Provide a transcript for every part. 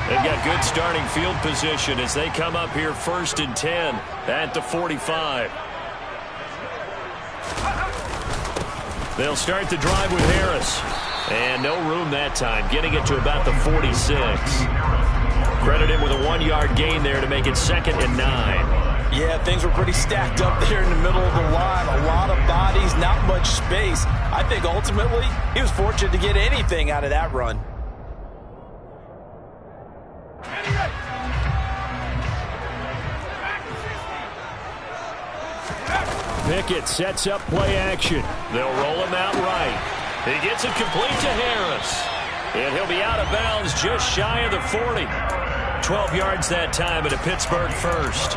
They've got good starting field position as they come up here 1st and 10 at the 45. They'll start the drive with Harris. And no room that time, getting it to about the 46. Credit him with a 1-yard gain there to make it 2nd and 9. Yeah, things were pretty stacked up there in the middle of the line. A lot of bodies, not much space. I think ultimately he was fortunate to get anything out of that run. Pickett sets up play action. They'll roll him out right. He gets it complete to Harris. And he'll be out of bounds just shy of the 40. 12 yards that time at a Pittsburgh first.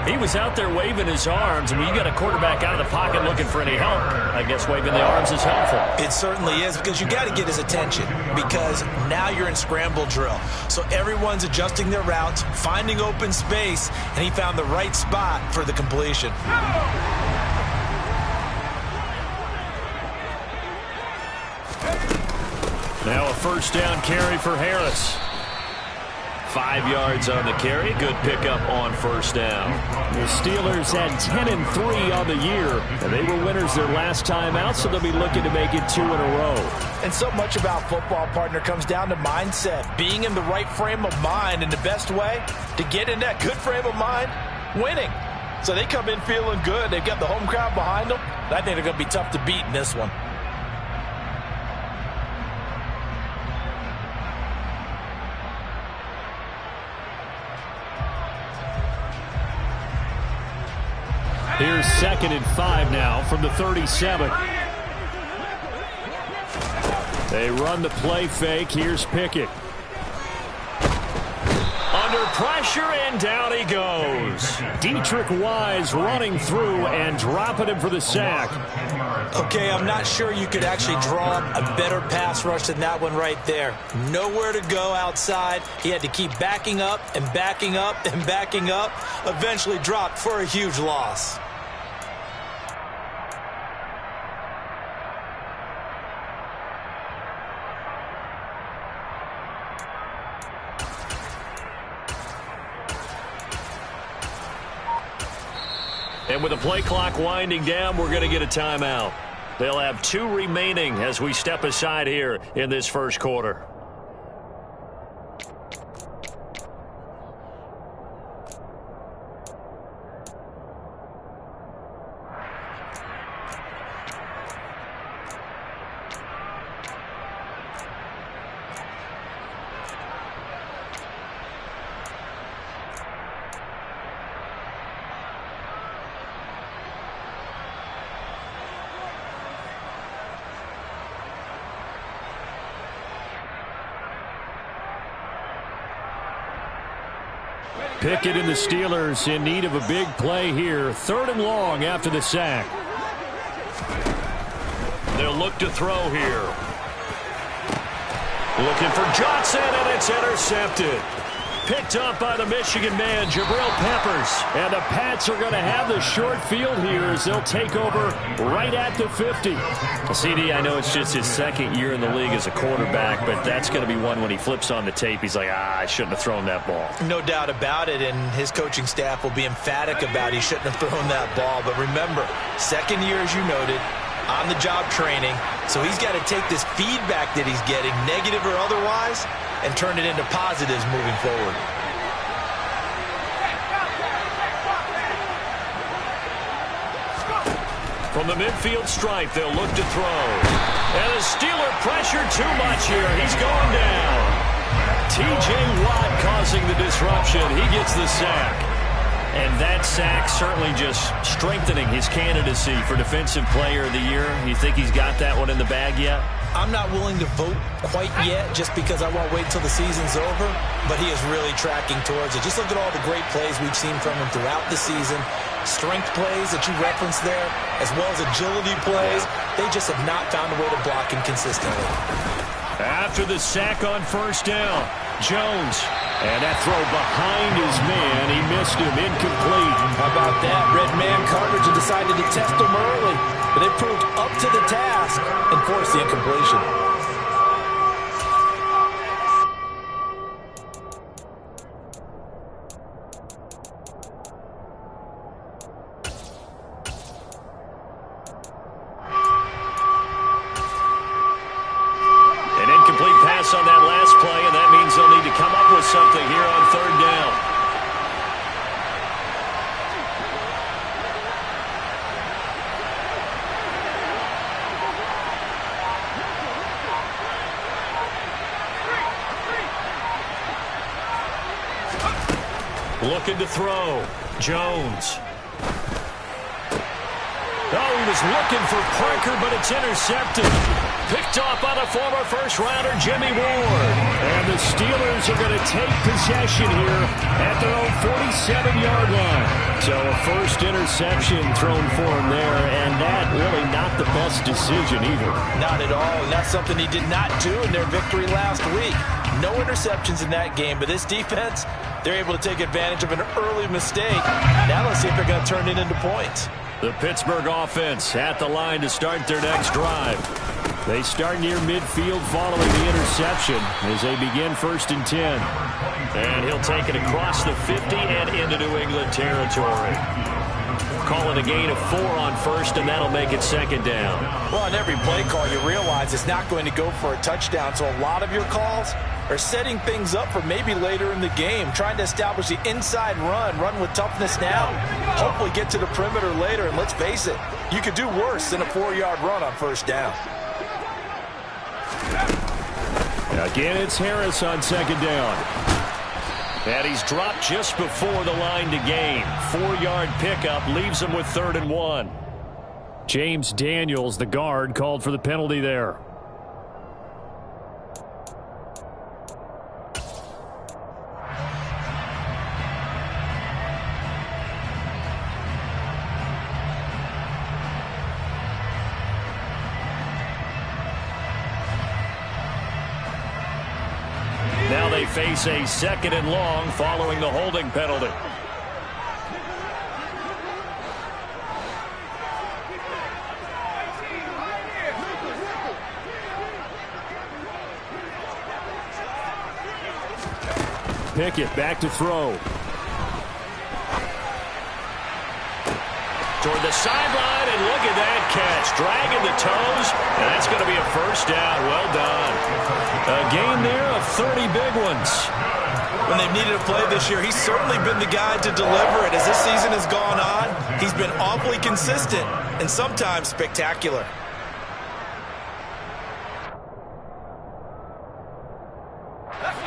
He was out there waving his arms, and when you got a quarterback out of the pocket looking for any help, I guess waving the arms is helpful. It certainly is, because you got to get his attention, because now you're in scramble drill. So everyone's adjusting their routes, finding open space, and he found the right spot for the completion. Now a 1st down carry for Harris. 5 yards on the carry. Good pickup on 1st down. The Steelers had 10-3 on the year, and they were winners their last time out, so they'll be looking to make it 2 in a row. And so much about football, partner, comes down to mindset. Being in the right frame of mind, and the best way to get in that good frame of mind, winning. So they come in feeling good. They've got the home crowd behind them. I think they're going to be tough to beat in this one. Here's 2nd and 5 now from the 37. They run the play fake. Here's Pickett. Under pressure, and down he goes. Dietrich Wise running through and dropping him for the sack. Okay, I'm not sure you could actually draw a better pass rush than that one right there. Nowhere to go outside. He had to keep backing up and backing up and backing up. Eventually dropped for a huge loss. And with the play clock winding down, we're going to get a timeout. They'll have 2 remaining as we step aside here in this first quarter. Pickett and the Steelers in need of a big play here. 3rd and long after the sack. They'll look to throw here. Looking for Johnson, and it's intercepted. Picked up by the Michigan man, Jabril Peppers. And the Pats are going to have the short field here as they'll take over right at the 50. CD, I know it's just his 2nd year in the league as a quarterback, but that's going to be one when he flips on the tape. He's like, I shouldn't have thrown that ball. No doubt about it, and his coaching staff will be emphatic about he shouldn't have thrown that ball. But remember, 2nd year, as you noted, on-the-job training. So he's got to take this feedback that he's getting, negative or otherwise, and turn it into positives moving forward. From the midfield stripe, they'll look to throw. And the Steeler pressure too much here. He's going down. T.J. Watt causing the disruption. He gets the sack. And that sack certainly just strengthening his candidacy for Defensive Player of the Year. You think he's got that one in the bag yet? I'm not willing to vote quite yet just because I won't wait till the season's over, but he is really tracking towards it. Just look at all the great plays we've seen from him throughout the season. Strength plays that you referenced there, as well as agility plays. They just have not found a way to block him consistently. After the sack on 1st down, Jones. And that throw behind his man. He missed him. Incomplete. How about that? Red man coverage and decided to test him early. But they proved up to the task and forced the incompletion. something here on third down. Looking to throw. Jones. Oh, he was looking for Parker, but it's intercepted. Picked off by the former first-rounder, Jimmy Ward. And the Steelers are going to take possession here at their own 47-yard line. So a first interception thrown for him there, and that really not the best decision either. Not at all, and that's something he did not do in their victory last week. No interceptions in that game, but this defense, they're able to take advantage of an early mistake. Now let's see if they're going to turn it into points. The Pittsburgh offense at the line to start their next drive. They start near midfield following the interception as they begin 1st and 10. And he'll take it across the 50 and into New England territory. Calling a gain of 4 on first, and that'll make it 2nd down. Well, on every play call, you realize it's not going to go for a touchdown, so a lot of your calls are setting things up for maybe later in the game, trying to establish the inside run with toughness now, hopefully get to the perimeter later, and let's face it, you could do worse than a 4-yard run on 1st down. Again, it's Harris on 2nd down. And he's dropped just before the line to gain. 4-yard pickup leaves him with 3rd and 1. James Daniels, the guard, called for the penalty there. Now they face a 2nd and long following the holding penalty. Pickett back to throw. Toward the sideline, and look at that catch. Dragging the toes, and that's going to be a 1st down. Well done. A gain there of 30 big ones. When they've needed a play this year, he's certainly been the guy to deliver it. As this season has gone on, he's been awfully consistent and sometimes spectacular.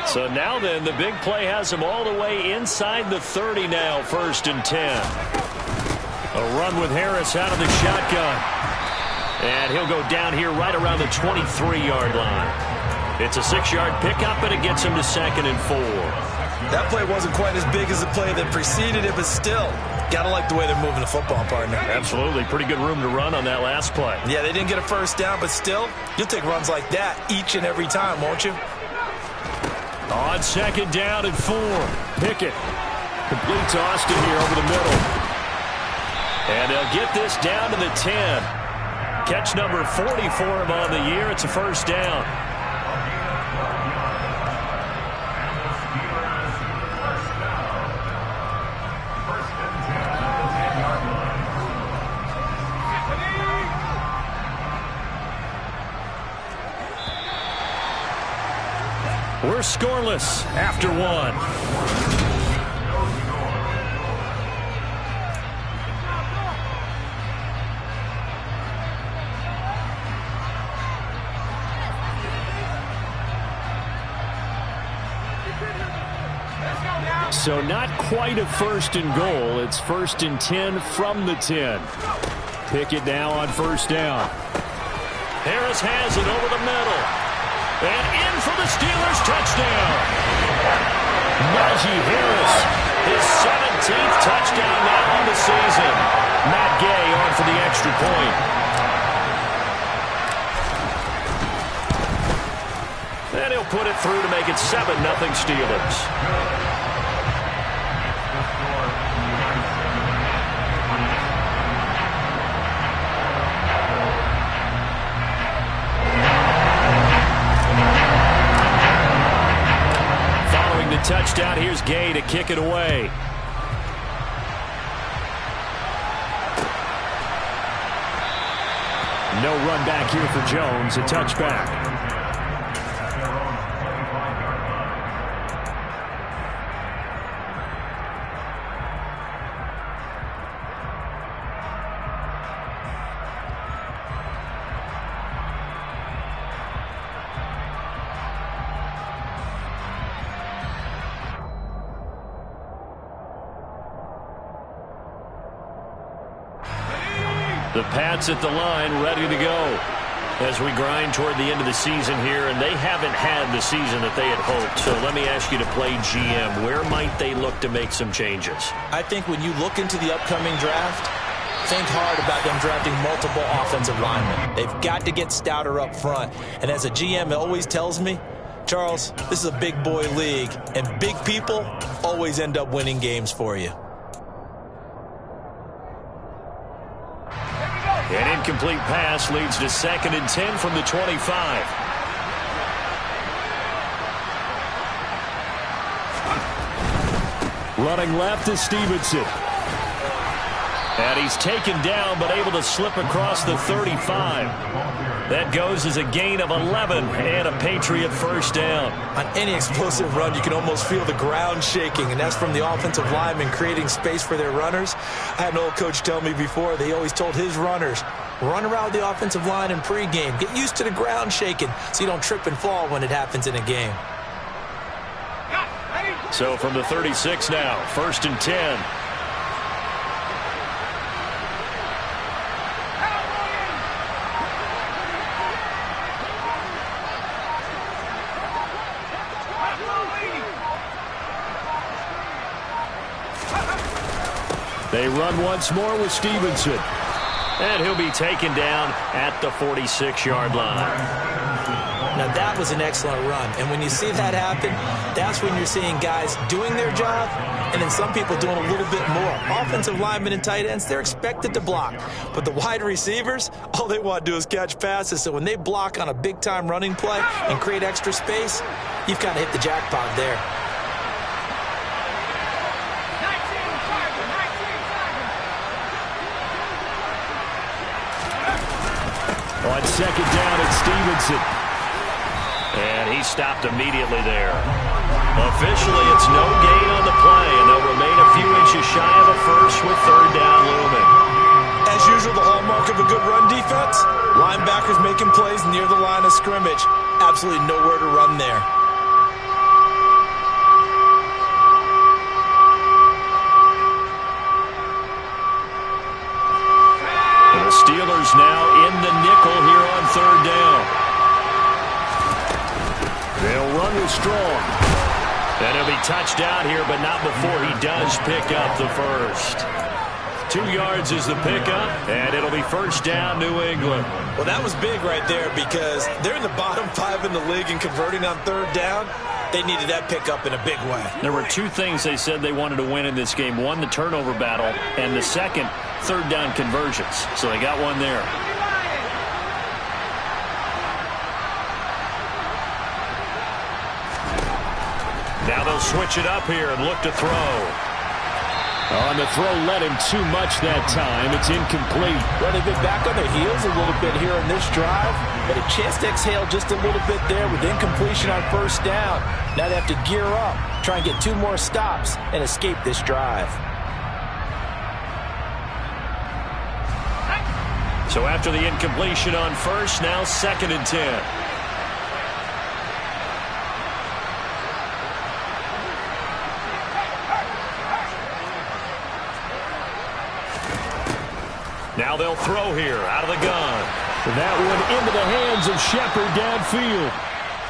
So now then, the big play has him all the way inside the 30 now, 1st and 10. A run with Harris out of the shotgun. And he'll go down here right around the 23-yard line. It's a 6-yard pickup, and it gets him to 2nd and 4. That play wasn't quite as big as the play that preceded it, but still, got to like the way they're moving the football, partner. Absolutely. Pretty good room to run on that last play. Yeah, they didn't get a 1st down, but still, you'll take runs like that each and every time, won't you? On 2nd down and 4. Pickett completes Austin here over the middle. And they'll get this down to the 10. Catch number 40 for him on the year. It's a 1st down. We're scoreless after 1. So not quite a 1st and goal. It's 1st and 10 from the 10. Pickett now on 1st down. Harris has it over the middle. And in for the Steelers touchdown. Najee Harris, his 17th touchdown now on the season. Matt Gay on for the extra point. And he'll put it through to make it 7-0 Steelers. Touchdown. Here's Gay to kick it away. No run back here for Jones. A touchback. The Pats at the line, ready to go as we grind toward the end of the season here, and they haven't had the season that they had hoped. So let me ask you to play GM. Where might they look to make some changes? I think when you look into the upcoming draft, think hard about them drafting multiple offensive linemen. They've got to get stouter up front. And as a GM, it always tells me, Charles, this is a big boy league, and big people always end up winning games for you. An incomplete pass leads to 2nd and 10 from the 25. Running left is Stevenson. And he's taken down, but able to slip across the 35. That goes as a gain of 11 and a Patriot first down. On any explosive run, you can almost feel the ground shaking, and that's from the offensive linemen creating space for their runners. I had an old coach tell me before, they always told his runners, run around the offensive line in pregame. Get used to the ground shaking so you don't trip and fall when it happens in a game. So from the 36 now, 1st and 10. They run once more with Stevenson. And he'll be taken down at the 46-yard line. Now, that was an excellent run. And when you see that happen, that's when you're seeing guys doing their job and then some people doing a little bit more. Offensive linemen and tight ends, they're expected to block. But the wide receivers, all they want to do is catch passes. So when they block on a big-time running play and create extra space, you've kind of hit the jackpot there. On 2nd down, it's Stevenson. And he stopped immediately there. Officially, it's no gain on the play, and they'll remain a few inches shy of a first with 3rd down looming. As usual, the hallmark of a good run defense, linebackers making plays near the line of scrimmage. Absolutely nowhere to run there. The Steelers now in the nickel here on 3rd down. They'll run with Strong. And he'll be touched down here, but not before he does pick up the first. 2 yards is the pickup, and it'll be 1st down, New England. Well, that was big right there because they're in the bottom 5 in the league and converting on 3rd down. They needed that pickup in a big way. There were 2 things they said they wanted to win in this game. One, the turnover battle, and the second, 3rd down conversions. So they got one there. Now they'll switch it up here and look to throw. On the throw, led him too much that time. It's incomplete. Well, they've been back on their heels a little bit here in this drive, but a chance to exhale just a little bit there with incompletion on 1st down. Now they have to gear up, try and get 2 more stops, and escape this drive. So after the incompletion on 1st, now 2nd and 10. Now they'll throw here out of the gun. That one into the hands of Shepard downfield.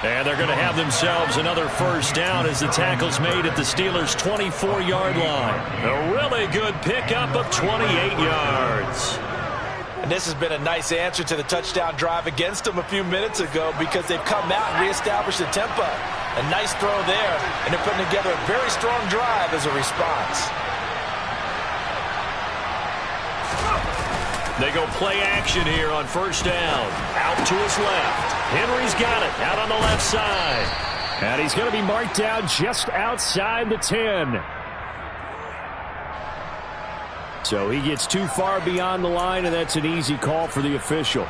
And they're going to have themselves another 1st down as the tackle's made at the Steelers' 24-yard line. A really good pickup of 28 yards. And this has been a nice answer to the touchdown drive against them a few minutes ago because they've come out and reestablished the tempo. A nice throw there, and they're putting together a very strong drive as a response. They go play action here on 1st down. Out to his left. Henry's got it out on the left side. And he's going to be marked down just outside the 10. So he gets too far beyond the line, and that's an easy call for the official.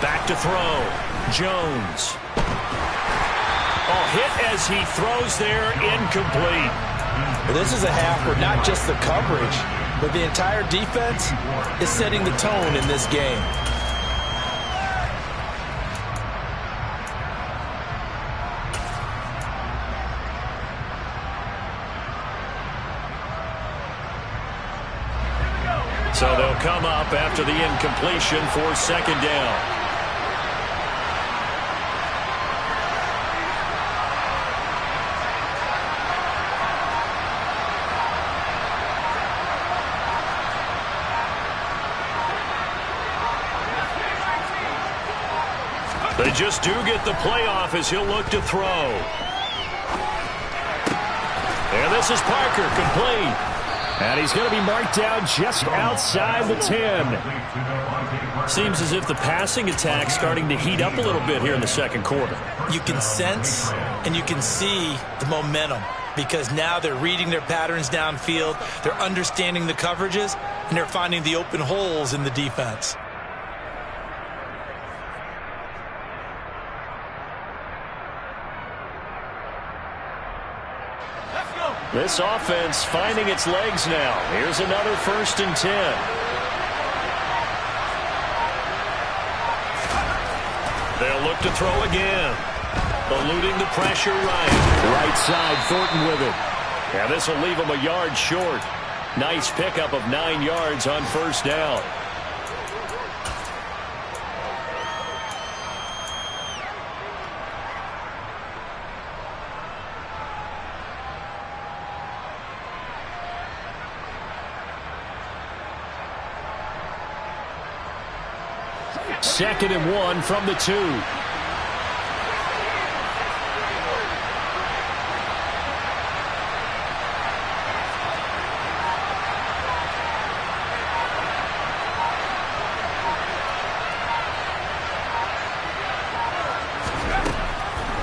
Back to throw. Jones. Hit as he throws there, incomplete. Well, this is a half where not just the coverage, but the entire defense is setting the tone in this game. So they'll come up after the incompletion for second down. They just do get the playoff as he'll look to throw. And this is Parker, complete. And he's going to be marked down just outside the 10. Seems as if the passing attack's starting to heat up a little bit here in the second quarter. You can sense and you can see the momentum because now they're reading their patterns downfield, they're understanding the coverages, and they're finding the open holes in the defense. This offense finding its legs now. Here's another 1st and 10. They'll look to throw again. Eluding the pressure right side, Thornton with it. Yeah, this will leave him a yard short. Nice pickup of 9 yards on 1st down. Second and 1 from the 2.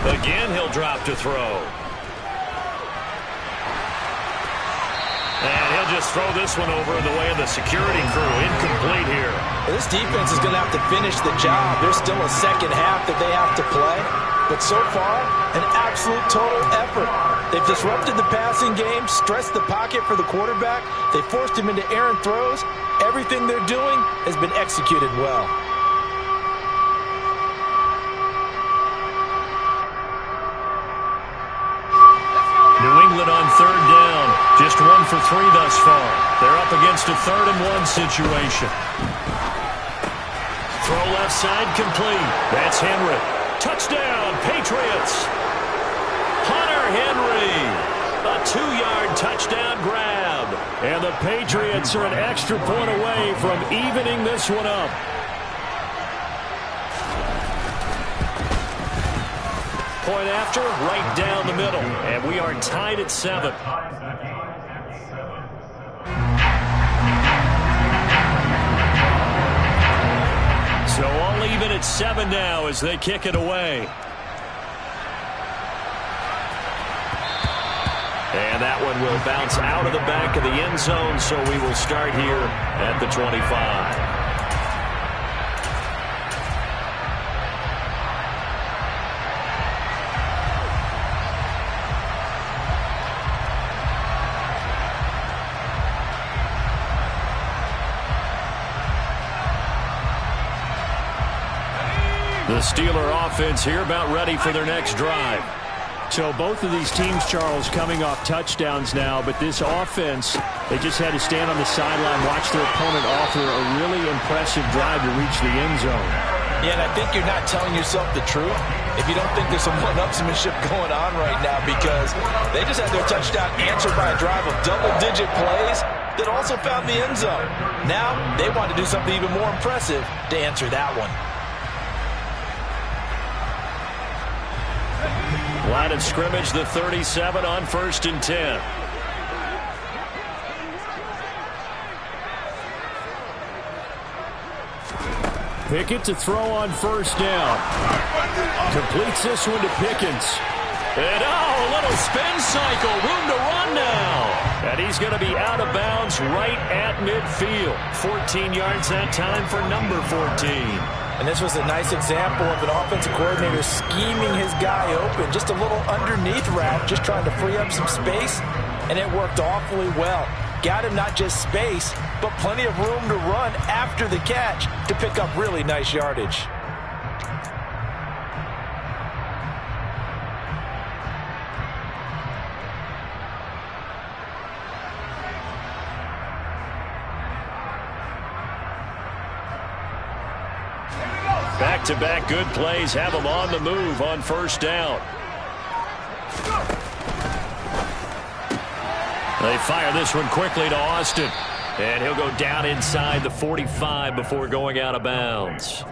Again, he'll drop to throw. And he'll just throw this one over the way of the security crew. Incomplete here. This defense is going to have to finish the job. There's still a second half that they have to play. But so far, an absolute total effort. They've disrupted the passing game, stressed the pocket for the quarterback. They forced him into errant throws. Everything they're doing has been executed well. New England on 3rd down. Just 1 for 3 thus far. They're up against a 3rd and 1 situation. Throw left side complete. That's Henry. Touchdown, Patriots. Hunter Henry. A 2-yard touchdown grab. And the Patriots are an extra point away from evening this one up. Point after, right down the middle. And we are tied at 7. So all even at 7 now as they kick it away. And that one will bounce out of the back of the end zone, so we will start here at the 25. The Steeler offense here about ready for their next drive. So both of these teams, Charles, coming off touchdowns now, but this offense, they just had to stand on the sideline, watch their opponent offer a really impressive drive to reach the end zone. Yeah, and I think you're not telling yourself the truth if you don't think there's some one-upsmanship going on right now, because they just had their touchdown answered by a drive of double-digit plays that also found the end zone. Now they want to do something even more impressive to answer that one. Line of scrimmage, the 37 on 1st and 10. Pickett to throw on 1st down. Completes this one to Pickens. And a little spin cycle, room to run now. And he's going to be out of bounds right at midfield. 14 yards that time for number 14. And this was a nice example of an offensive coordinator scheming his guy open. Just a little underneath route, just trying to free up some space, and it worked awfully well. Got him not just space, but plenty of room to run after the catch to pick up really nice yardage. Back-to-back good plays have him on the move on first down. They fire this one quickly to Austin. And he'll go down inside the 45 before going out of bounds.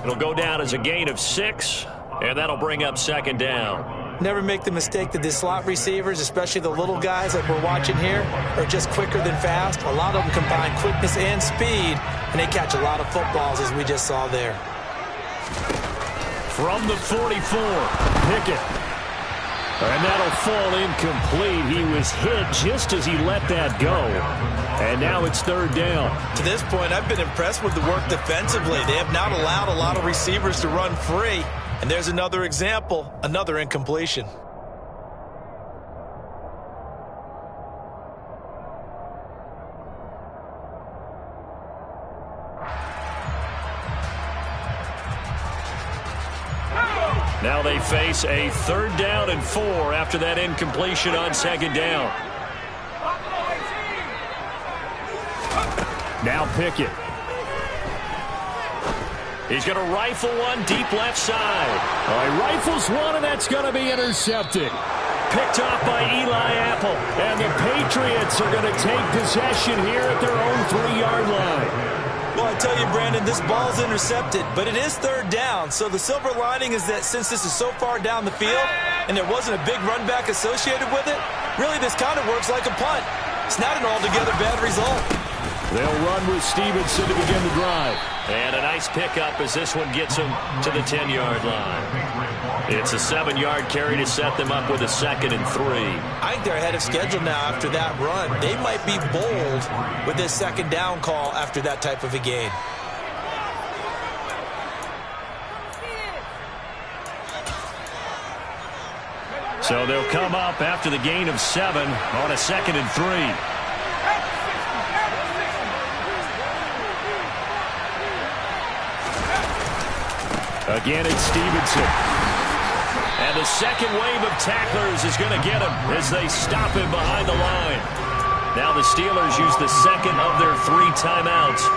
It'll go down as a gain of 6, and that'll bring up second down. Never make the mistake that the slot receivers, especially the little guys like we're watching here, are just quicker than fast. A lot of them combine quickness and speed, and they catch a lot of footballs, as we just saw there. From the 44, Pickett. And that'll fall incomplete. He was hit just as he let that go. And now it's third down. To this point, I've been impressed with the work defensively. They have not allowed a lot of receivers to run free. And there's another example, another incompletion. Now they face a 3rd down and 4 after that incompletion on second down. Now Pickett. He's going to rifle one deep left side. He rifles one, and that's going to be intercepted. Picked off by Eli Apple. And the Patriots are going to take possession here at their own 3-yard line. Well, I tell you, Brandon, this ball's intercepted, but it is third down. So the silver lining is that since this is so far down the field and there wasn't a big run back associated with it, really this kind of works like a punt. It's not an altogether bad result. They'll run with Stevenson to begin the drive. And a nice pickup as this one gets them to the 10-yard line. It's a 7-yard carry to set them up with a 2nd and 3. I think they're ahead of schedule now after that run. They might be bold with this 2nd down call after that type of a gain. So they'll come up after the gain of 7 on a 2nd and 3. Again, it's Stevenson. And the second wave of tacklers is going to get him as they stop him behind the line. Now the Steelers use the 2nd of their 3 timeouts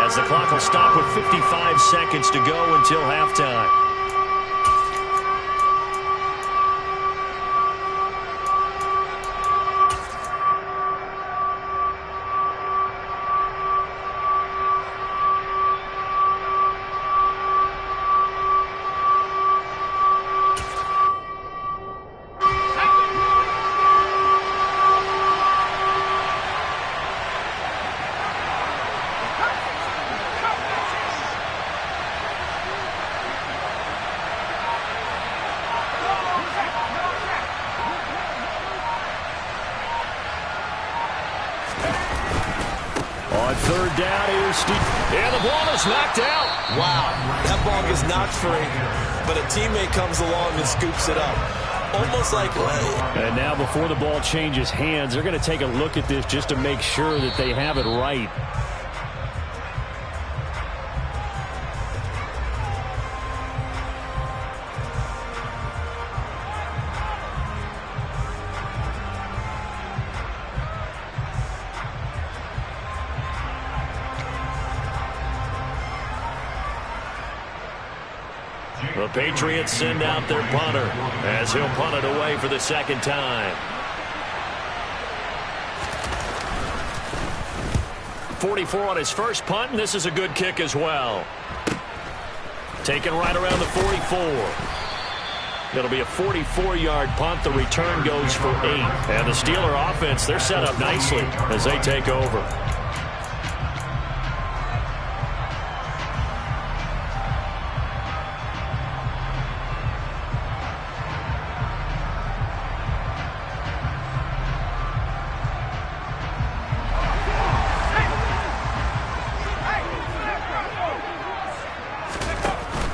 as the clock will stop with 55 seconds to go until halftime. On third down, here's Steve. And the ball is knocked out. Wow, that ball gets knocked free, but a teammate comes along and scoops it up. Almost like... And now before the ball changes hands, they're going to take a look at this just to make sure that they have it right. The Patriots send out their punter as he'll punt it away for the 2nd time. 44 on his first punt, and this is a good kick as well. Taken right around the 44. It'll be a 44-yard punt. The return goes for 8. And the Steeler offense, they're set up nicely as they take over.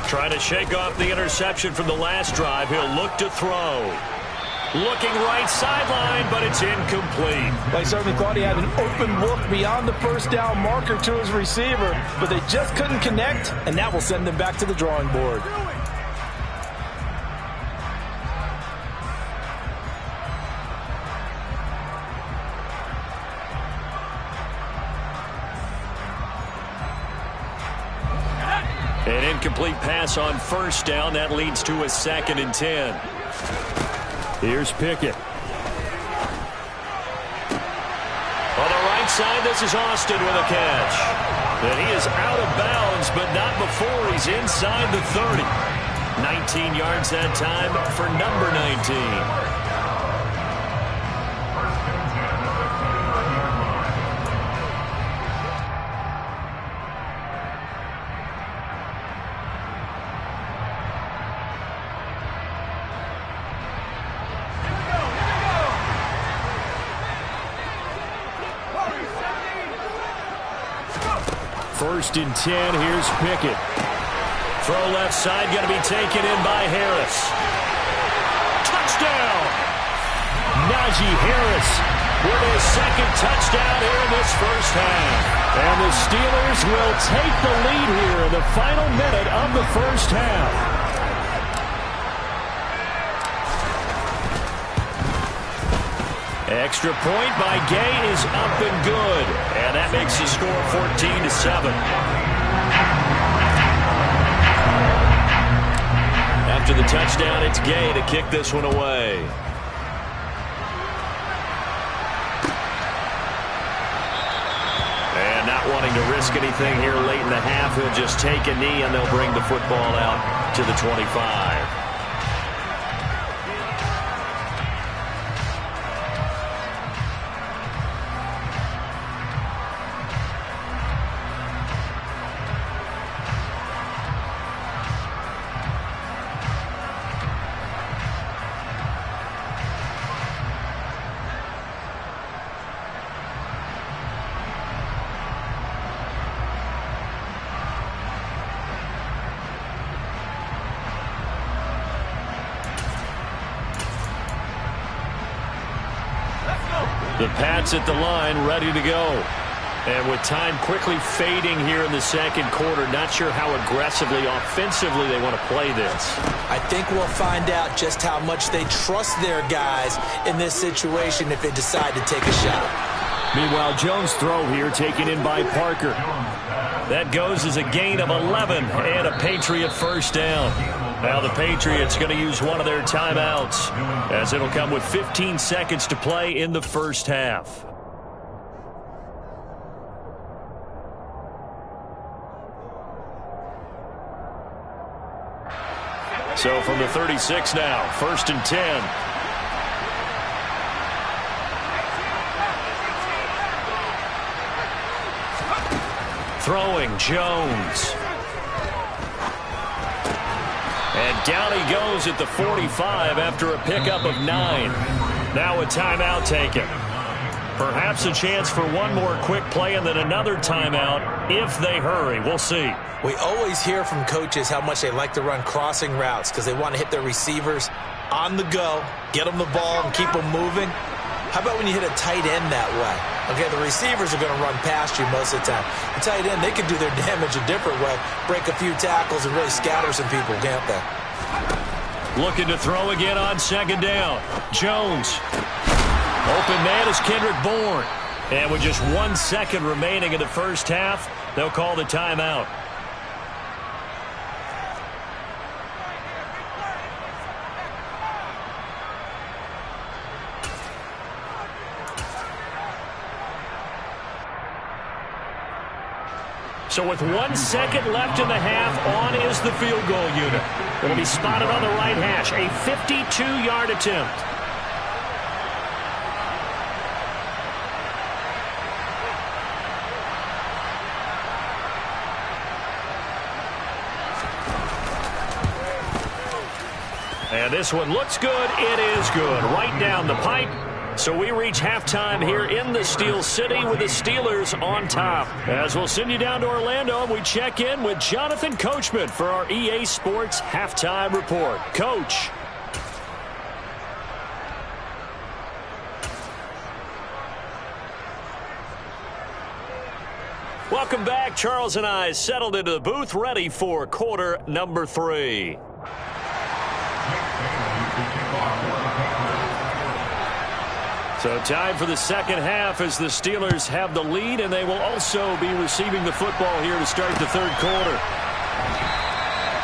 Trying to shake off the interception from the last drive. He'll look to throw. Looking right sideline, but it's incomplete. They certainly thought he had an open look beyond the first down marker to his receiver, but they just couldn't connect, and that will send them back to the drawing board. An incomplete pass on first down. That leads to a 2nd and 10. Here's Pickett. On the right side, this is Austin with a catch. And he is out of bounds, but not before he's inside the 30. 19 yards that time for number 19. First and 10, here's Pickett. Throw left side, going to be taken in by Harris. Touchdown! Najee Harris with his 2nd touchdown here in this first half. And the Steelers will take the lead here in the final minute of the first half. Extra point by Gay is up and good. And that makes the score 14-7. After the touchdown, it's Gay to kick this one away. And not wanting to risk anything here late in the half, he'll just take a knee and they'll bring the football out to the 25. The Pats at the line, ready to go. And with time quickly fading here in the second quarter, not sure how aggressively, offensively they want to play this. I think we'll find out just how much they trust their guys in this situation if they decide to take a shot. Meanwhile, Jones' throw here taken in by Parker. That goes as a gain of 11 and a Patriot first down. Now the Patriots going to use one of their timeouts as it'll come with 15 seconds to play in the first half. So from the 36 now, 1st and 10. Throwing Jones. And down he goes at the 45 after a pickup of 9. Now a timeout taken. Perhaps a chance for one more quick play and then another timeout if they hurry. We'll see. We always hear from coaches how much they like to run crossing routes because they want to hit their receivers on the go, get them the ball, and keep them moving. How about when you hit a tight end that way? Okay, the receivers are going to run past you most of the time. The tight end, they can do their damage a different way, break a few tackles and really scatter some people, can't they? Looking to throw again on 2nd down. Jones. Open man is Kendrick Bourne. And with just 1 second remaining in the first half, they'll call the timeout. So with 1 second left in the half, on is the field goal unit. It'll be spotted on the right hash. A 52-yard attempt. And this one looks good. It is good. Right down the pipe. So we reach halftime here in the Steel City with the Steelers on top. As we'll send you down to Orlando, and we check in with Jonathan Coachman for our EA Sports Halftime Report. Coach. Welcome back. Charles and I settled into the booth, ready for quarter number 3. So time for the second half as the Steelers have the lead, and they will also be receiving the football here to start the third quarter.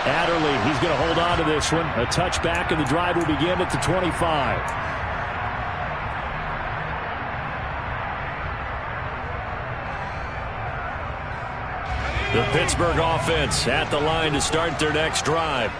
Adderley, he's going to hold on to this one. A touchback, and the drive will begin at the 25. The Pittsburgh offense at the line to start their next drive.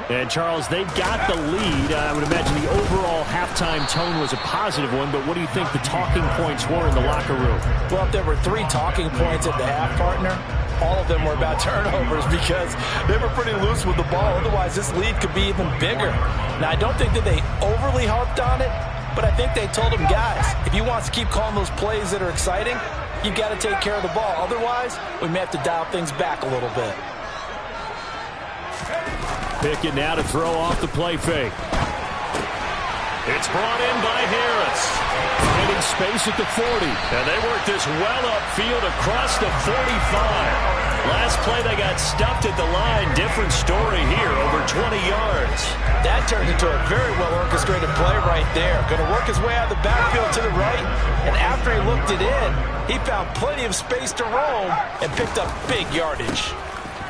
And, Charles, they've got the lead. I would imagine the overall halftime tone was a positive one, but what do you think the talking points were in the locker room? Well, if there were 3 talking points at the half, partner, all of them were about turnovers because they were pretty loose with the ball. Otherwise, this lead could be even bigger. Now, I don't think that they overly harped on it, but I think they told them, guys, if you want to keep calling those plays that are exciting, you've got to take care of the ball. Otherwise, we may have to dial things back a little bit. Pickett now to throw off the play fake. It's brought in by Harris. Finding space at the 40. And they work this well upfield across the 45. Last play they got stuffed at the line. Different story here, over 20 yards. That turned into a very well-orchestrated play right there. Going to work his way out of the backfield to the right. And after he looked it in, he found plenty of space to roam and picked up big yardage.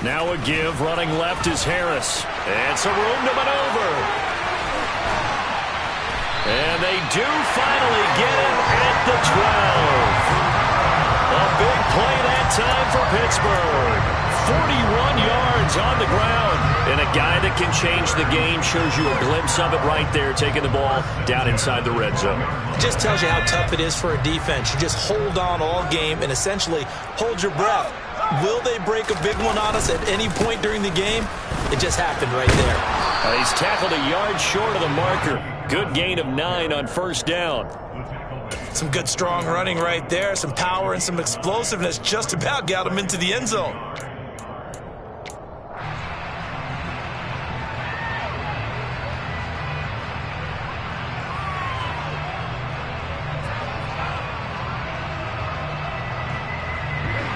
Now a give, running left is Harris. And some room to maneuver. And they do finally get him at the 12. A big play that time for Pittsburgh. 41 yards on the ground. And a guy that can change the game, shows you a glimpse of it right there, taking the ball down inside the red zone. It just tells you how tough it is for a defense. You just hold on all game and essentially hold your breath. Will they break a big one on us at any point during the game? It just happened right there. He's tackled a yard short of the marker. Good gain of 9 on first down. Some good strong running right there. Some power and some explosiveness just about got him into the end zone.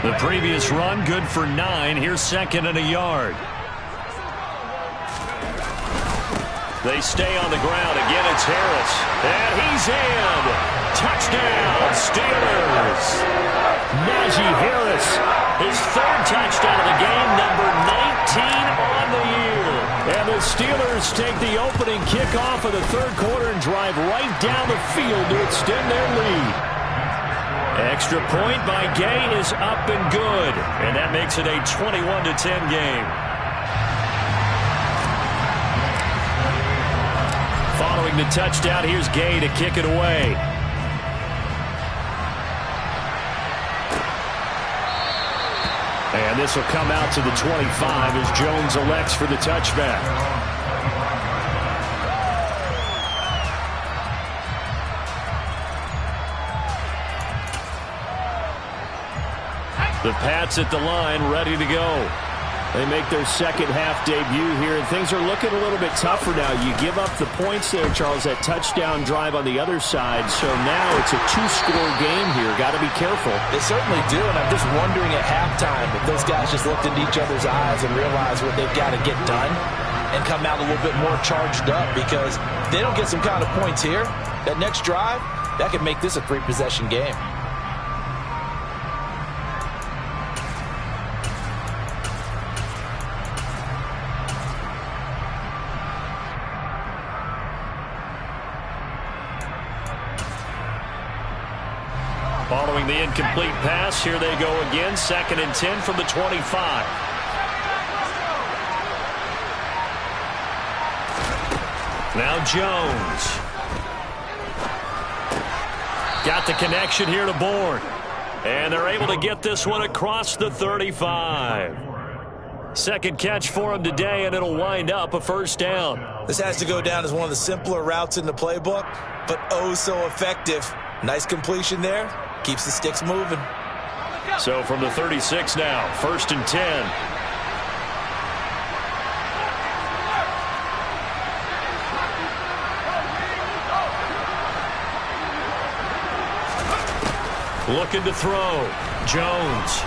The previous run, good for 9. Here's 2nd and a yard. They stay on the ground. Again, it's Harris. And he's in. Touchdown, Steelers. Najee Harris. His 3rd touchdown of the game, number 19 on the year. And the Steelers take the opening kickoff of the 3rd quarter and drive right down the field to extend their lead. Extra point by Gay is up and good. And that makes it a 21-10 game. Following the touchdown, here's Gay to kick it away. And this will come out to the 25 as Jones elects for the touchback. The Pats at the line, ready to go. They make their second half debut here, and things are looking a little bit tougher now. You give up the points there, Charles, that touchdown drive on the other side. So now it's a 2-score game here. Got to be careful. They certainly do, and I'm just wondering at halftime if those guys just looked into each other's eyes and realized what they've got to get done and come out a little bit more charged up, because if they don't get some kind of points here, that next drive, that could make this a 3-possession game. Following the incomplete pass, here they go again. 2nd and 10 from the 25. Now Jones. Got the connection here to Bourne. And they're able to get this one across the 35. 2nd catch for him today, and it'll wind up a 1st down. This has to go down as one of the simpler routes in the playbook, but oh so effective. Nice completion there. Keeps the sticks moving. So from the 36 now, 1st and 10. Looking to throw. Jones.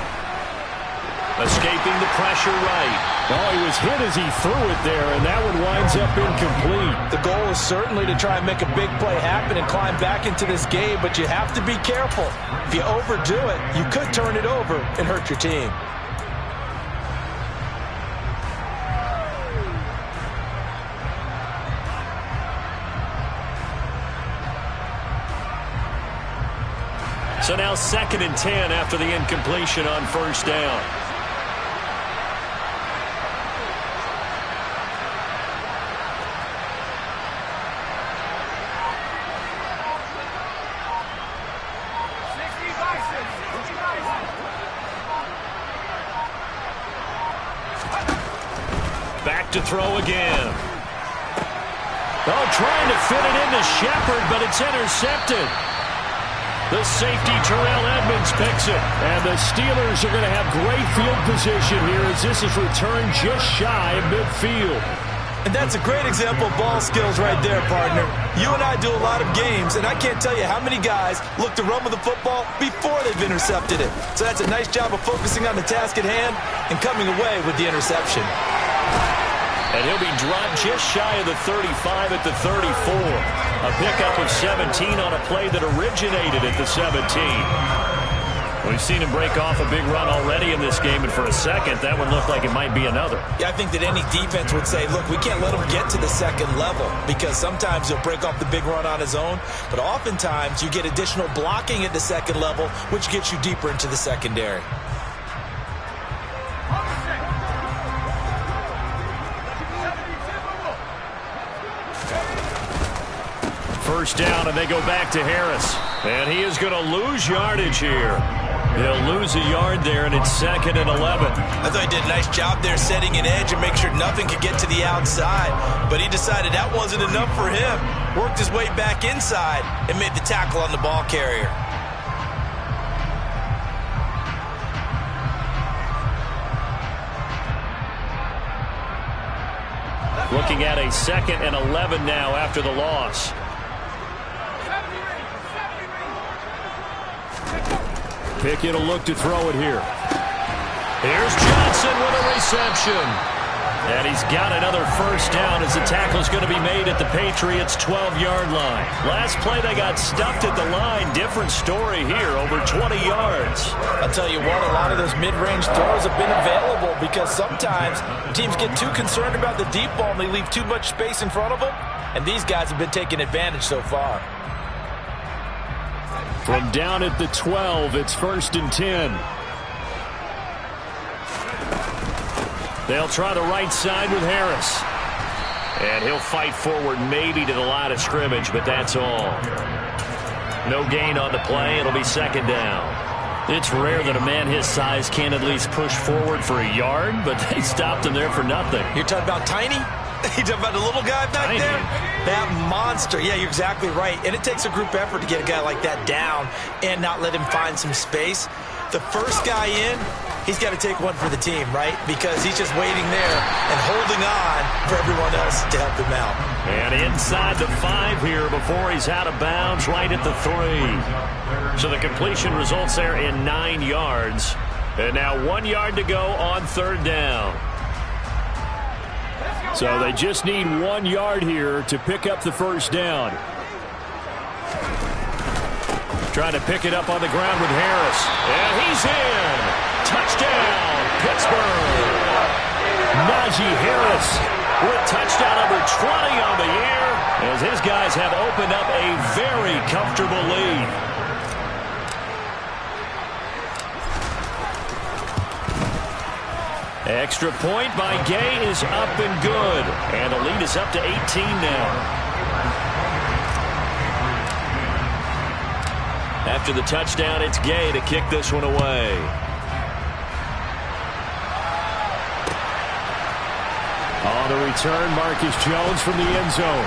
Escaping the pressure right. Oh, he was hit as he threw it there, and that one winds up incomplete. The goal is certainly to try and make a big play happen and climb back into this game, but you have to be careful. If you overdo it, you could turn it over and hurt your team. So now 2nd and 10 after the incompletion on first down. Back to throw again. Oh, trying to fit it into Shepard, but it's intercepted. The safety, Terrell Edmonds, picks it. And the Steelers are going to have great field position here as this is returned just shy of midfield. And that's a great example of ball skills right there, partner. You and I do a lot of games, and I can't tell you how many guys look to run with the football before they've intercepted it. So that's a nice job of focusing on the task at hand and coming away with the interception. And he'll be dropped just shy of the 35 at the 34. A pickup of 17 on a play that originated at the 17. We've seen him break off a big run already in this game, and for a second, that one looked like it might be another. Yeah, I think that any defense would say, look, we can't let him get to the second level because sometimes he'll break off the big run on his own, but oftentimes you get additional blocking at the second level, which gets you deeper into the secondary. First down, and they go back to Harris. And he is going to lose yardage here. He'll lose a yard there, and it's 2nd and 11. I thought he did a nice job there setting an edge and make sure nothing could get to the outside. But he decided that wasn't enough for him. Worked his way back inside and made the tackle on the ball carrier. Looking at a 2nd and 11 now after the loss. Pickett will look to throw it here. Here's Johnson with a reception. And he's got another first down as the tackle's going to be made at the Patriots' 12-yard line. Last play they got stuffed at the line. Different story here, over 20 yards. I'll tell you what, a lot of those mid-range throws have been available because sometimes teams get too concerned about the deep ball and they leave too much space in front of them. And these guys have been taking advantage so far. From down at the 12, it's 1st and 10. They'll try the right side with Harris. And he'll fight forward maybe to the line of scrimmage, but that's all. No gain on the play. It'll be 2nd down. It's rare that a man his size can at least push forward for a yard, but they stopped him there for nothing. You're talking about tiny? You talking about the little guy back Tiny. there? That monster. Yeah, you're exactly right. And it takes a group effort to get a guy like that down and not let him find some space. The first guy in, he's got to take one for the team, right? Because he's just waiting there and holding on for everyone else to help him out. And inside the 5 here before he's out of bounds, right at the 3. So the completion results there in 9 yards. And now 1 yard to go on 3rd down. So they just need 1 yard here to pick up the first down. Trying to pick it up on the ground with Harris. And he's in. Touchdown, Pittsburgh. Najee Harris with touchdown number 20 on the year as his guys have opened up a very comfortable lead. Extra point by Gay is up and good. And the lead is up to 18 now. After the touchdown, it's Gay to kick this one away. On the return, Marcus Jones from the end zone.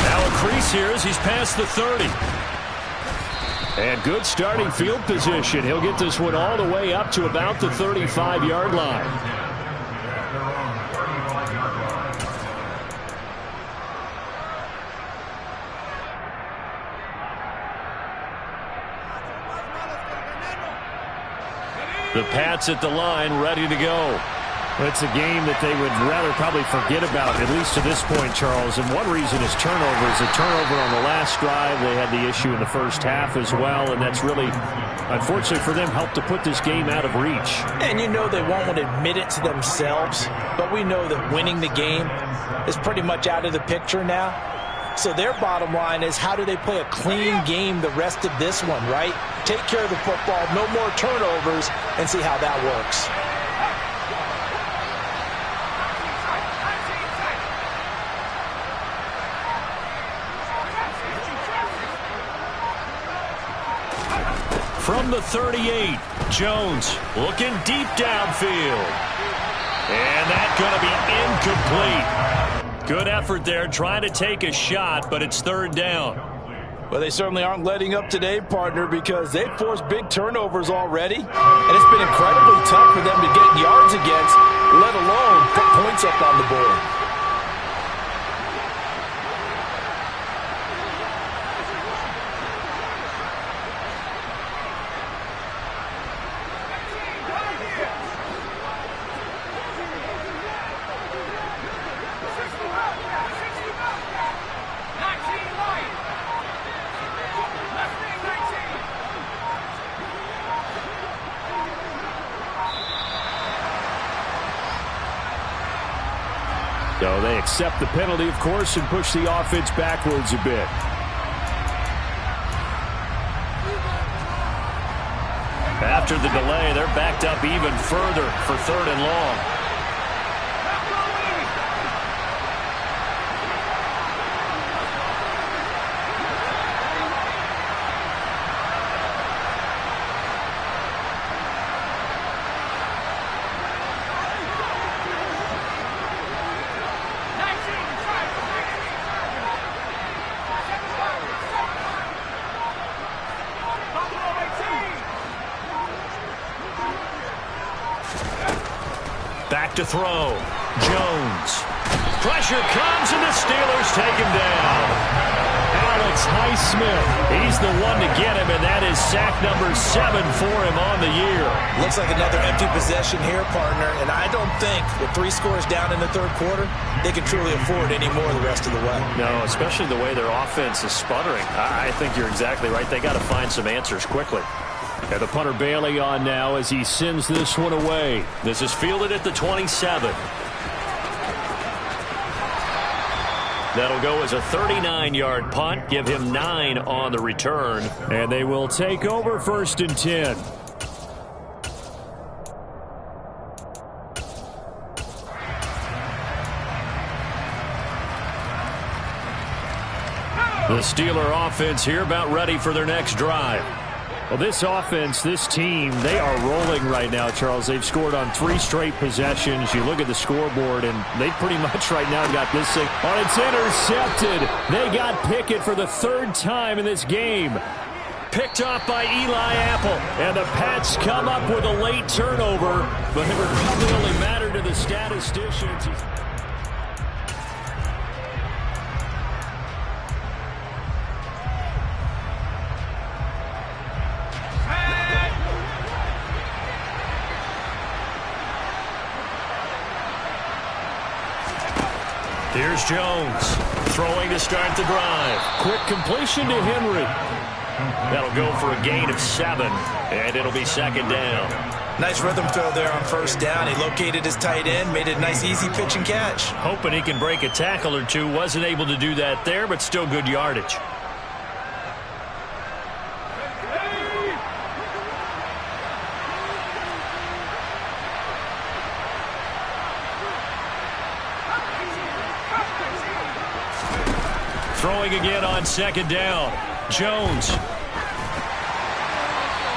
Now a crease here as he's past the 30. And good starting field position. He'll get this one all the way up to about the 35-yard line. The Pats at the line, ready to go. It's a game that they would rather probably forget about, at least to this point, Charles. And one reason is turnovers. A turnover on the last drive. They had the issue in the first half as well, and that's really, unfortunately for them, helped to put this game out of reach. And you know they won't admit it to themselves, but we know that winning the game is pretty much out of the picture now. So their bottom line is, how do they play a clean game the rest of this one, right? Take care of the football, no more turnovers, and see how that works. From the 38, Jones looking deep downfield. And that's going to be incomplete. Good effort there trying to take a shot, but it's third down. Well, they certainly aren't letting up today, partner, because they've forced big turnovers already. And it's been incredibly tough for them to get yards against, let alone put points up on the board. So they accept the penalty, of course, and push the offense backwards a bit. After the delay, they're backed up even further for third and long. Back to throw. Jones. Pressure comes, and the Steelers take him down. Alex Highsmith. He's the one to get him, and that is sack number 7 for him on the year. Looks like another empty possession here, partner, and I don't think with 3 scores down in the third quarter, they can truly afford any more the rest of the way. No, especially the way their offense is sputtering. I think you're exactly right. They got to find some answers quickly. And the punter Bailey on now as he sends this one away. This is fielded at the 27. That'll go as a 39-yard punt. Give him 9 on the return. And they will take over 1st and 10. The Steeler offense here about ready for their next drive. Well, this offense, this team, they are rolling right now, Charles. They've scored on 3 straight possessions. You look at the scoreboard, and they pretty much right now got this thing. Oh, it's intercepted. They got Pickett for the 3rd time in this game. Picked off by Eli Apple. And the Pats come up with a late turnover, but it would probably only matter to the statisticians. Here's Jones throwing to start the drive. Quick completion to Henry. That'll go for a gain of 7, and it'll be 2nd down. Nice rhythm throw there on 1st down. He located his tight end, made it a nice easy pitch and catch. Hoping he can break a tackle or two. Wasn't able to do that there, but still good yardage. Throwing again on 2nd down. Jones.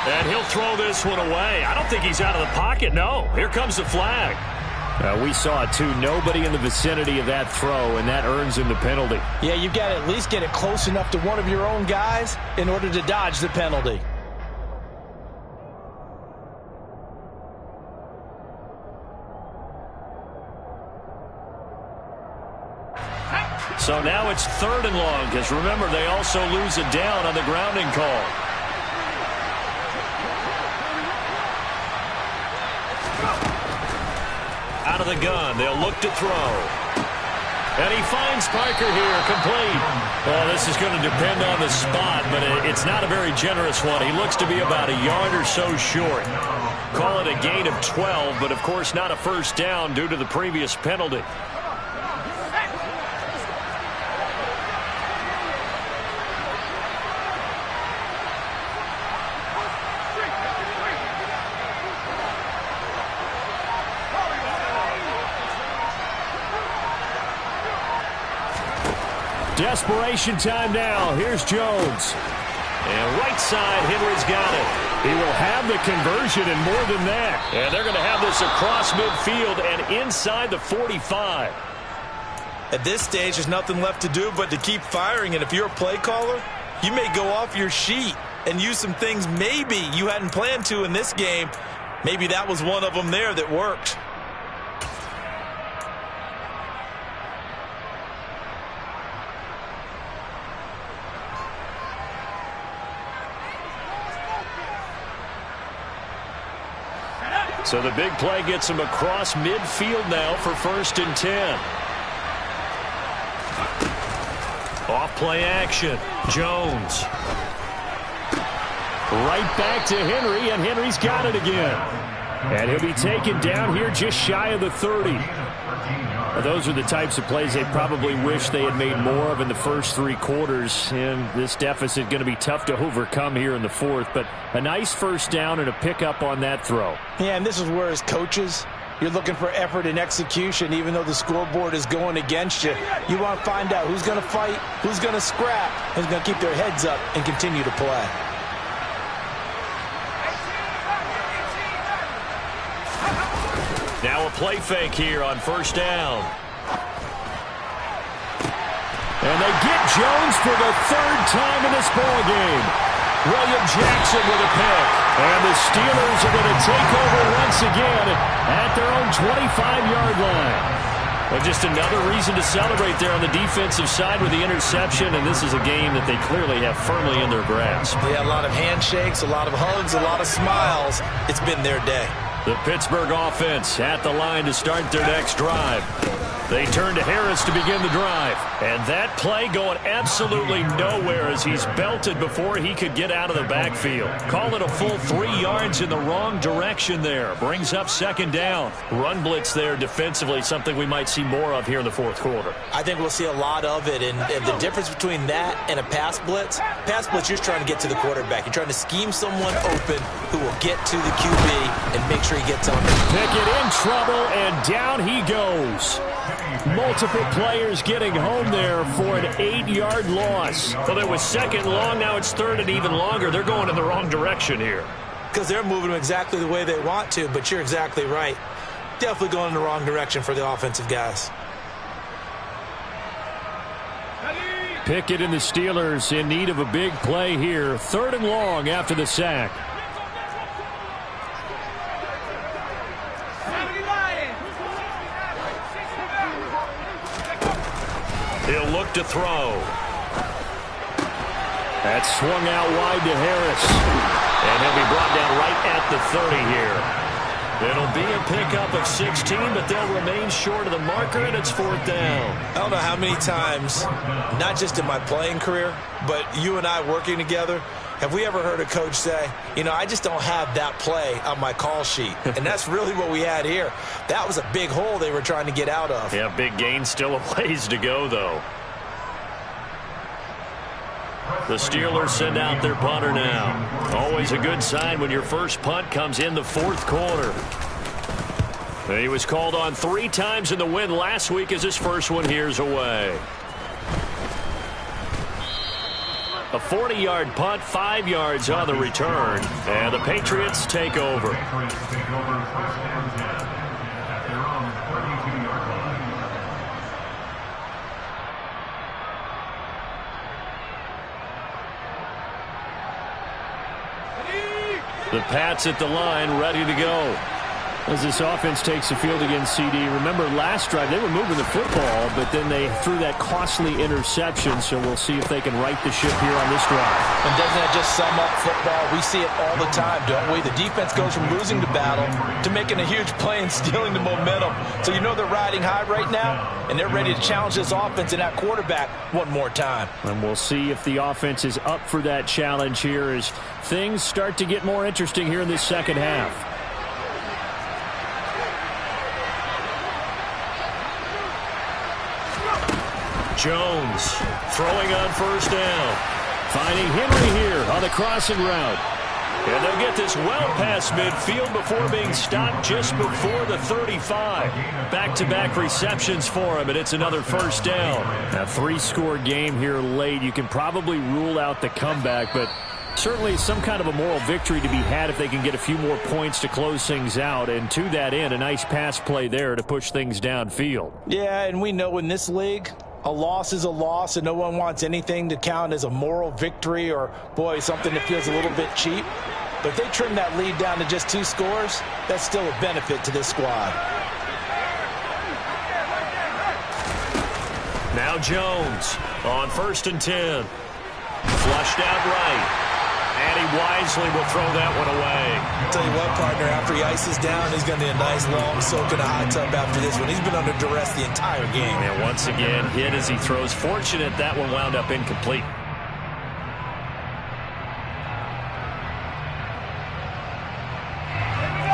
And he'll throw this one away. I don't think he's out of the pocket. No. Here comes the flag. We saw it too. Nobody in the vicinity of that throw, and that earns him the penalty. Yeah, you've got to at least get it close enough to one of your own guys in order to dodge the penalty. So now it's 3rd and long, because remember, they also lose it down on the grounding call. Out of the gun, they'll look to throw. And he finds Parker here, complete. Well, this is going to depend on the spot, but it's not a very generous one. He looks to be about a yard or so short. Call it a gain of 12, but of course not a 1st down due to the previous penalty. Desperation time now. Here's Jones. And right side, Henry's got it. He will have the conversion and more than that. And they're going to have this across midfield and inside the 45. At this stage, there's nothing left to do but to keep firing. And if you're a play caller, you may go off your sheet and use some things maybe you hadn't planned to in this game. Maybe that was one of them there that worked. So the big play gets him across midfield now for 1st and 10. Off play action. Jones. Right back to Henry, and Henry's got it again. And he'll be taken down here just shy of the 30. Now, those are the types of plays they probably wish they had made more of in the first 3 quarters. And this deficit going to be tough to overcome here in the 4th. But a nice first down and a pickup on that throw. Yeah, and this is where as coaches, you're looking for effort and execution. Even though the scoreboard is going against you, you want to find out who's going to fight, who's going to scrap, who's going to keep their heads up and continue to play. Now a play fake here on 1st down. And they get Jones for the 3rd time in this ball game. William Jackson with a pick. And the Steelers are going to take over once again at their own 25-yard line. Well, just another reason to celebrate there on the defensive side with the interception, and this is a game that they clearly have firmly in their grasp. Yeah, a lot of handshakes, a lot of hugs, a lot of smiles. It's been their day. The Pittsburgh offense at the line to start their next drive. They turn to Harris to begin the drive. And that play going absolutely nowhere as he's belted before he could get out of the backfield. Call it a full 3 yards in the wrong direction there. Brings up 2nd down. Run blitz there defensively, something we might see more of here in the 4th quarter. I think we'll see a lot of it. And the difference between that and a pass blitz, you're just trying to get to the quarterback. You're trying to scheme someone open who will get to the QB and make sure he gets on it. Pickett in trouble, and down he goes. Multiple players getting home there for an 8-yard loss. Well, it was 2nd long. Now it's 3rd and even longer. They're going in the wrong direction here. Because they're moving them exactly the way they want to, but you're exactly right. Definitely going in the wrong direction for the offensive guys. Pickett and the Steelers in need of a big play here. 3rd and long after the sack. He'll look to throw. That's swung out wide to Harris. And he'll be brought down right at the 30 here. It'll be a pickup of 16, but they'll remain short of the marker, and it's 4th down. I don't know how many times, not just in my playing career, but you and I working together, have we ever heard a coach say, you know, I just don't have that play on my call sheet. And that's really what we had here. That was a big hole they were trying to get out of. Yeah, big gain, still a ways to go, though. The Steelers send out their punter now. Always a good sign when your first punt comes in the 4th quarter. He was called on 3 times in the win last week as his first one here's away. A 40-yard punt, 5 yards on the return, and the Patriots take over. The Pats at the line, ready to go. As this offense takes the field against CD, remember last drive they were moving the football, but then they threw that costly interception, so we'll see if they can right the ship here on this drive. And doesn't that just sum up football? We see it all the time, don't we? The defense goes from losing the battle to making a huge play and stealing the momentum. So you know they're riding high right now, and they're ready to challenge this offense and that quarterback one more time. And we'll see if the offense is up for that challenge here as things start to get more interesting here in this second half. Jones throwing on 1st down. Finding Henry here on the crossing route. And they'll get this well past midfield before being stopped just before the 35. Back-to-back receptions for him, and it's another first down. A 3-score game here late. You can probably rule out the comeback, but certainly some kind of a moral victory to be had if they can get a few more points to close things out. And to that end, a nice pass play there to push things downfield. Yeah, and we know in this league, a loss is a loss, and no one wants anything to count as a moral victory or, boy, something that feels a little bit cheap. But if they trim that lead down to just 2 scores, that's still a benefit to this squad. Now Jones on 1st and 10. Flushed out right. And he wisely will throw that one away. I'll tell you what, partner, after he ices down, he's going to need a nice long soak in a hot tub after this one. He's been under duress the entire game. And once again, hit as he throws. Fortunate that one wound up incomplete.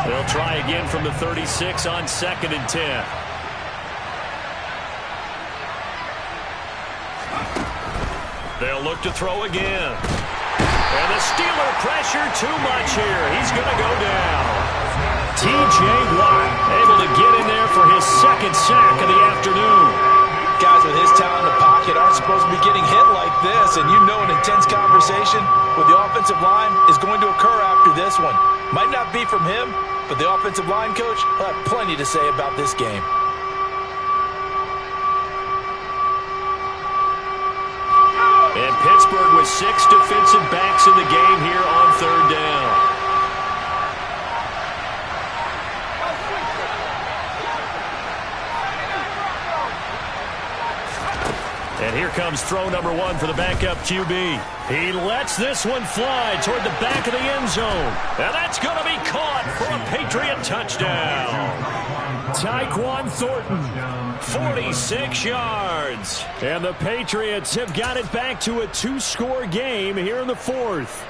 They'll try again from the 36 on 2nd and 10. They'll look to throw again. And the Steeler pressure too much here. He's going to go down. T.J. Watt able to get in there for his 2nd sack of the afternoon. Guys with his talent in the pocket aren't supposed to be getting hit like this, and you know an intense conversation with the offensive line is going to occur after this one. Might not be from him, but the offensive line coach will have plenty to say about this game. And Pittsburgh with 6 defensive backs in the game here on 3rd down. And here comes throw number 1 for the backup QB. He lets this one fly toward the back of the end zone. And that's going to be caught for a Patriot touchdown. Tyquan Thornton, 46 yards. And the Patriots have got it back to a 2-score game here in the 4th.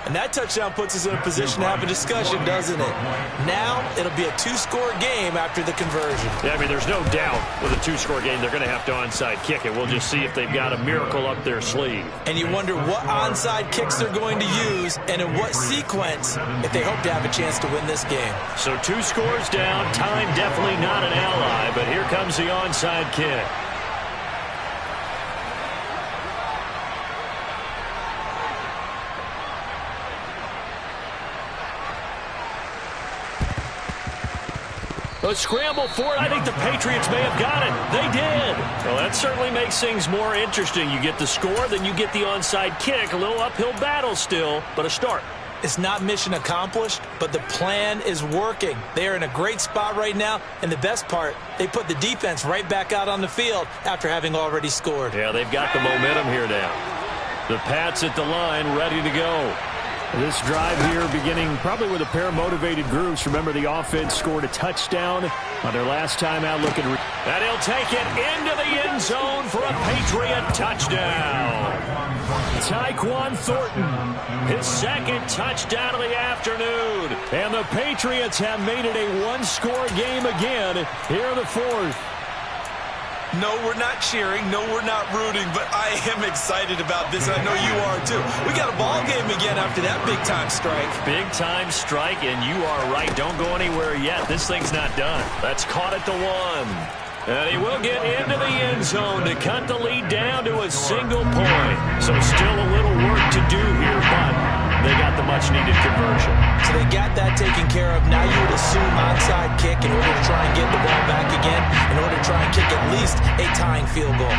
And that touchdown puts us in a position to have a discussion, doesn't it? Now, it'll be a 2-score game after the conversion. Yeah, I mean, there's no doubt with a 2-score game, they're going to have to onside kick it. We'll just see if they've got a miracle up their sleeve. And you wonder what onside kicks they're going to use and in what sequence if they hope to have a chance to win this game. So 2 scores down, time definitely not an ally, but here comes the onside kick. A scramble for it. I think the Patriots may have got it. They did. Well, that certainly makes things more interesting. You get the score, then you get the onside kick. A little uphill battle still, but a start. It's not mission accomplished, but the plan is working. They are in a great spot right now, and the best part, they put the defense right back out on the field after having already scored. Yeah, they've got the momentum here now. The Pats at the line, ready to go. This drive here beginning probably with a pair of motivated groups. Remember, the offense scored a touchdown on their last time out looking. And he'll take it into the end zone for a Patriot touchdown. Tyquan Thornton, his 2nd touchdown of the afternoon. And the Patriots have made it a 1-score game again here in the 4th. No, we're not cheering. No, we're not rooting, but I am excited about this, and I know you are too. We got a ball game again after that big-time strike. Big-time strike, and you are right. Don't go anywhere yet. This thing's not done. That's caught at the 1. And he will get into the end zone to cut the lead down to a single point. So still a little work to do here, but they got the much-needed conversion. So they got that taken care of. Now you would assume onside kick in order to try and get the ball back again, in order to try and kick at least a tying field goal.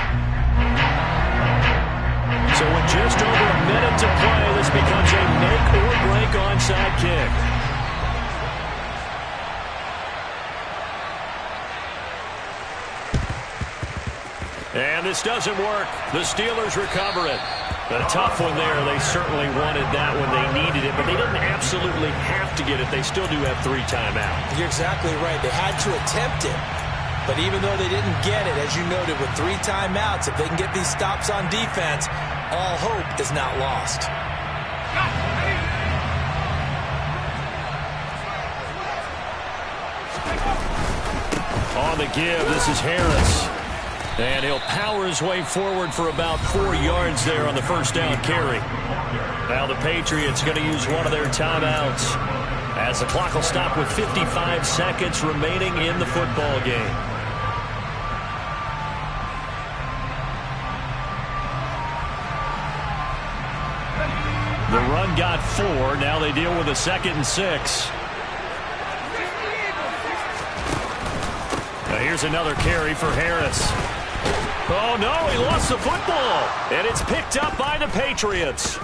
So with just over a minute to play, this becomes a make-or-break onside kick. And this doesn't work. The Steelers recover it. A tough one there. They certainly wanted that when they needed it, but they didn't absolutely have to get it. They still do have 3 timeouts. You're exactly right. They had to attempt it. But even though they didn't get it, as you noted, with 3 timeouts, if they can get these stops on defense, all hope is not lost. On the give, this is Harris. And he'll power his way forward for about 4 yards there on the first down carry. Now the Patriots going to use one of their timeouts, as the clock will stop with 55 seconds remaining in the football game. The run got 4. Now they deal with a 2nd and 6. Now here's another carry for Harris. Oh, no, he lost the football. And it's picked up by the Patriots.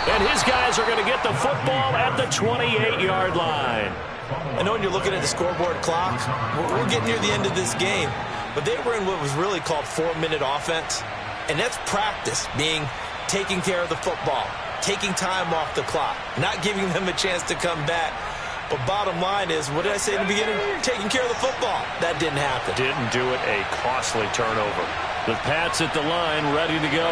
And his guys are going to get the football at the 28-yard line. I know when you're looking at the scoreboard clock, we're getting near the end of this game. But they were in what was really called 4-minute offense. And that's practice, being taking care of the football, taking time off the clock, not giving them a chance to come back. But bottom line is, what did I say in the beginning? Taking care of the football. That didn't happen. Didn't do it. A costly turnover. The Pats at the line, ready to go.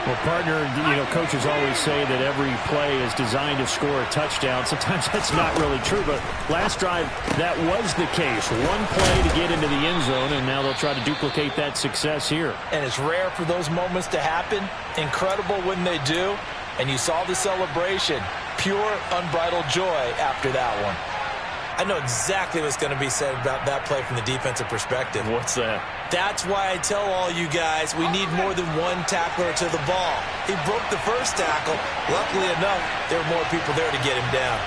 Well, partner, coaches always say that every play is designed to score a touchdown. Sometimes that's not really true, but last drive, that was the case. One play to get into the end zone, and now they'll try to duplicate that success here. And it's rare for those moments to happen. Incredible when they do. And you saw the celebration. Pure, unbridled joy after that one. I know exactly what's going to be said about that play from the defensive perspective. What's that? That's why I tell all you guys we need more than one tackler to the ball. He broke the first tackle. Luckily enough, there were more people there to get him down.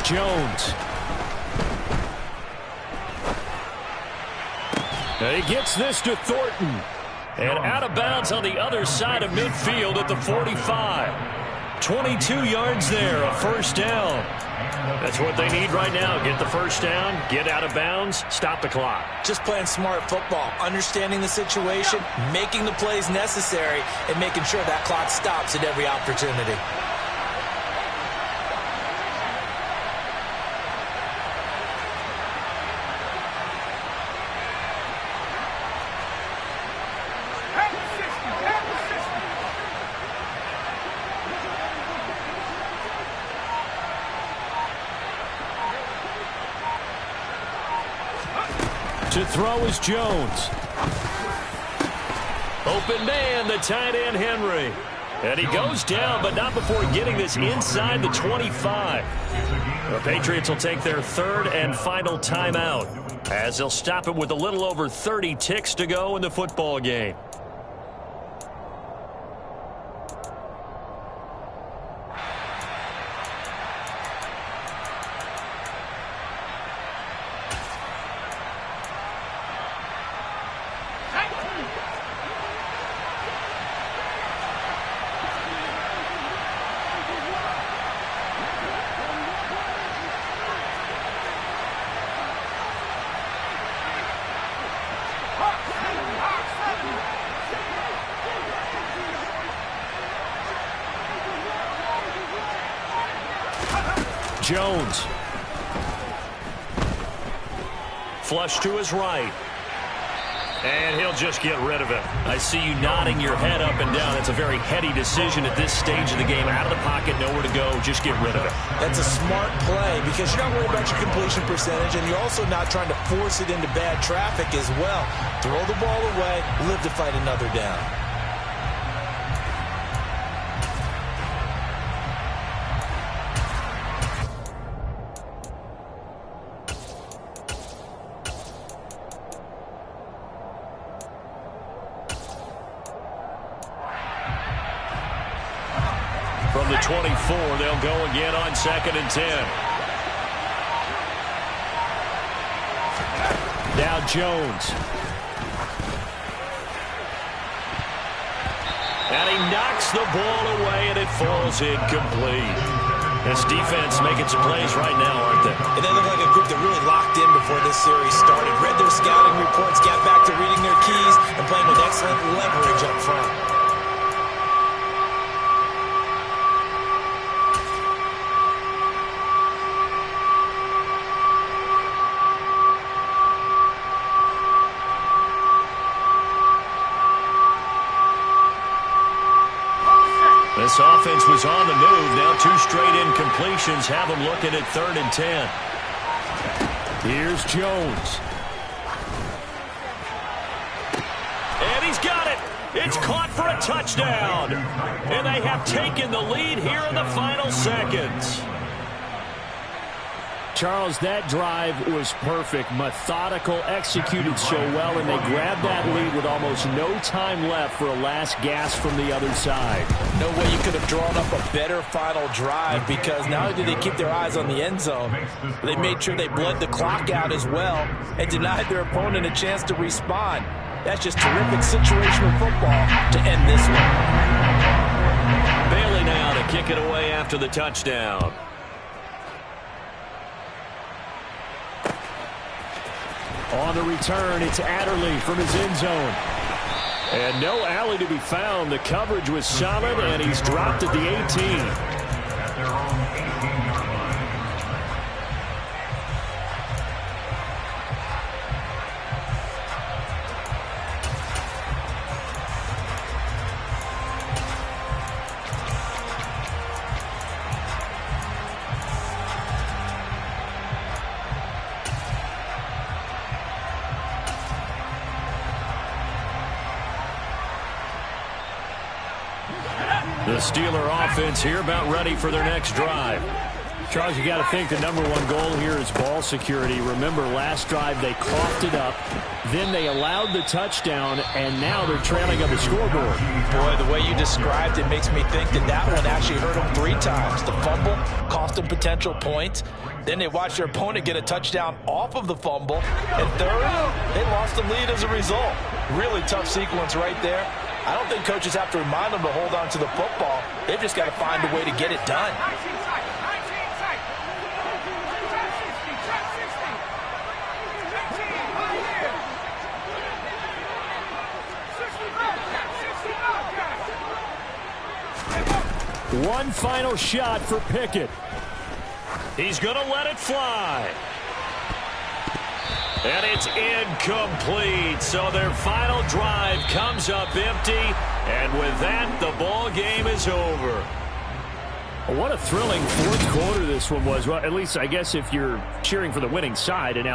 Jones. And he gets this to Thornton. And out of bounds on the other side of midfield at the 45. 22 yards there, a first down. That's what they need right now. Get the first down, get out of bounds, stop the clock. Just playing smart football, understanding the situation, making the plays necessary, and making sure that clock stops at every opportunity. To throw is Jones. Open man, the tight end, Henry. And he goes down, but not before getting this inside the 25. The Patriots will take their third and final timeout, as they'll stop it with a little over 30 ticks to go in the football game. Jones. Flush to his right. And he'll just get rid of it. I see you nodding your head up and down. It's a very heady decision at this stage of the game. Out of the pocket, nowhere to go. Just get rid of it. That's a smart play because you're not worried about your completion percentage, and you're also not trying to force it into bad traffic as well. Throw the ball away, live to fight another down. From the 24, they'll go again on 2nd and 10. Now Jones. And he knocks the ball away, and it falls incomplete. This defense making some plays right now, aren't they? And they look like a group that really locked in before this series started. Read their scouting reports, got back to reading their keys, and playing with excellent leverage up front. This offense was on the move. Now 2 straight incompletions have them looking at 3rd and 10. Here's Jones. And he's got it. It's caught for a touchdown. And they have taken the lead here in the final seconds. Charles, that drive was perfect, methodical, executed so well, and they grabbed that lead with almost no time left for a last gasp from the other side. No way you could have drawn up a better final drive, because not only did they keep their eyes on the end zone, they made sure they bled the clock out as well and denied their opponent a chance to respond. That's just terrific situational football to end this one. Bailey now to kick it away after the touchdown. On the return, it's Adderley from his end zone. And no alley to be found. The coverage was solid, and he's dropped at the 18. The Steeler offense here about ready for their next drive. Charles, you got to think the #1 goal here is ball security. Remember, last drive they coughed it up, then they allowed the touchdown, and now they're trailing on the scoreboard. Boy, the way you described it makes me think that that one actually hurt them 3 times. The fumble cost them potential points. Then they watched their opponent get a touchdown off of the fumble. And third, they lost the lead as a result. Really tough sequence right there. I don't think coaches have to remind them to hold on to the football. They've just got to find a way to get it done. One final shot for Pickett. He's going to let it fly. And it's incomplete. So their final drive comes up empty. And with that, the ball game is over. What a thrilling fourth quarter this one was. Well, at least I guess if you're cheering for the winning side. And now